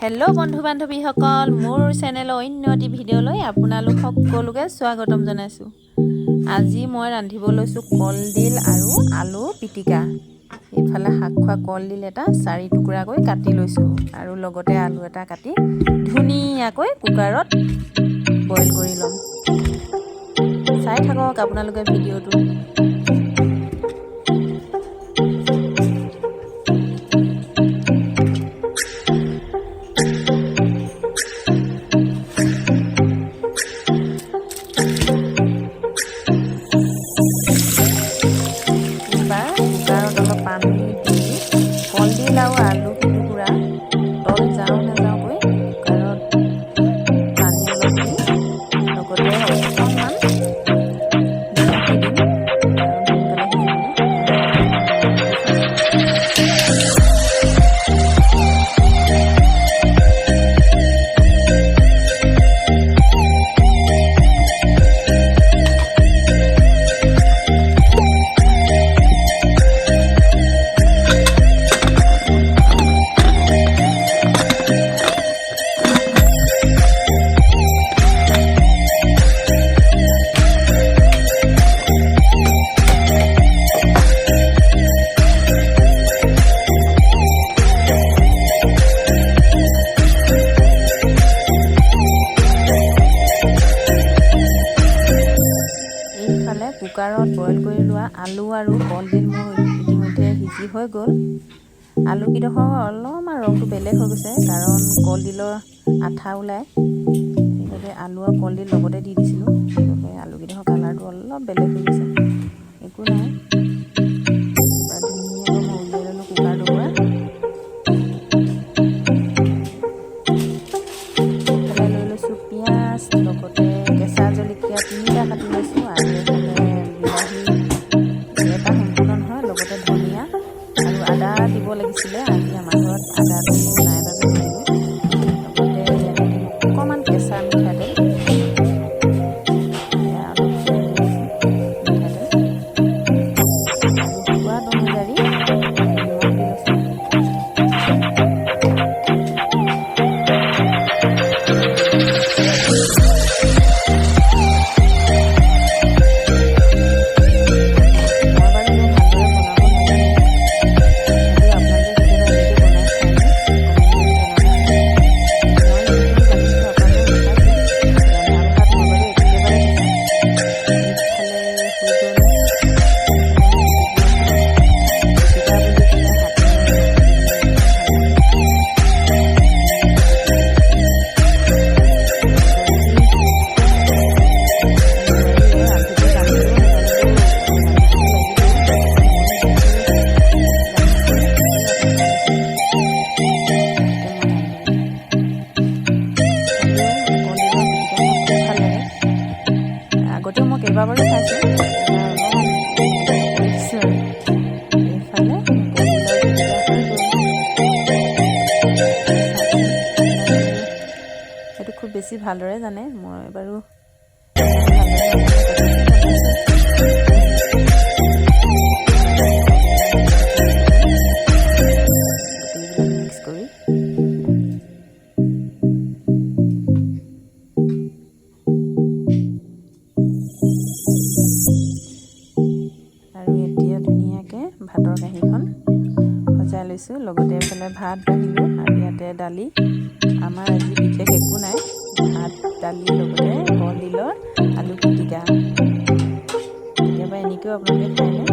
Hello बंधु बान्धवीসকল মোৰ চেনেলৰ অন্য এটি ভিডিঅ'লৈ আপোনালোক সকলোকে স্বাগতম জনাইছোঁ। আজি মই ৰান্ধিব লৈছোঁ কলডিল আৰু আলু পিটিকা। ইফালে শাকখোৱা কলডিল এটা 4 টুকুৰাকৈ কাটি লৈছোঁ আৰু লগতে আলু এটা কাটি ধুনীয়াকৈ কুকাৰত বইল কৰি ল'ম। চাই থাকক আপোনালোকে ভিডিঅ'টো। কলডিল আৰু আলু টুকুৰা তল যাওঁ নাযাওঁকৈ কুকাৰত পানী অলপ দি লগতে অকণমান কুকাৰত বইল কৰি লোৱা আলু আৰু কলডিল মোৰ ইতিমধ্যে সিজি হৈ গ'ল। আলুকেইডোখৰ অলপমান ৰংটো বেলেগ হৈ গৈছে কাৰণ কলডিলৰ আঠা ওলায়, সেইবাবে আলু আৰু কলডিল লগতে দি দিছিলোঁ। সেইবাবে আলুকেইডোখৰ কালাৰটো অলপ বেলেগ হৈ গৈছে, একো নাই। ধুনীয়াকৈ মই উলিয়াই ল'লোঁ কুকাৰটোৰ পৰা। এইফালে লৈ লৈছোঁ পিঁয়াজ, লগতে কেঁচা জলকীয়া 3টা কাটি লৈছোঁ আৰু লগতে ধনিয়া আৰু আদা দিব লাগিছিলে। আজি আমাৰ ঘৰত আদাটো নাই বাবে নিদিলোঁ। লগতে অকণমান কেঁচা মিঠাতেল, সোৱাদ অনুযায়ী নিমখ দি লৈছোঁ। আগতেও মই কেইবাবাৰো খাইছোঁ। এইফালে সেইটো খুব বেছি ভালদৰে জানে, মই বাৰু মিক্স কৰি আৰু এতিয়া ধুনীয়াকৈ ভাতৰ কাঁহীখন সজাই লৈছোঁ। লগতে এইফালে ভাত বাঢ়িলোঁ আৰু ইয়াতে দালি। আমাৰ আজি বিশেষ একো নাই, ভাত দালি লগতে কলডিলৰ আলু পিটিকা। কেতিয়াবা এনেকৈও আপোনালোকে খায়নে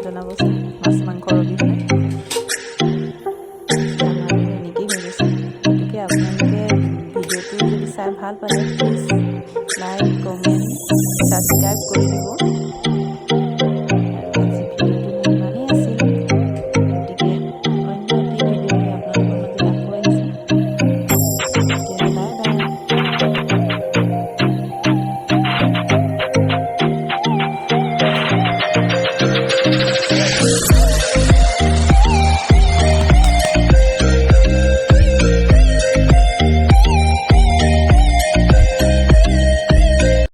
জনাবচোন, মাছ মাংসৰ অবিহনে। আমাৰ এনেকেই হৈ গৈছে। গতিকে আপোনালোকে ভিডিঅ'টো যদি চাই ভাল পালে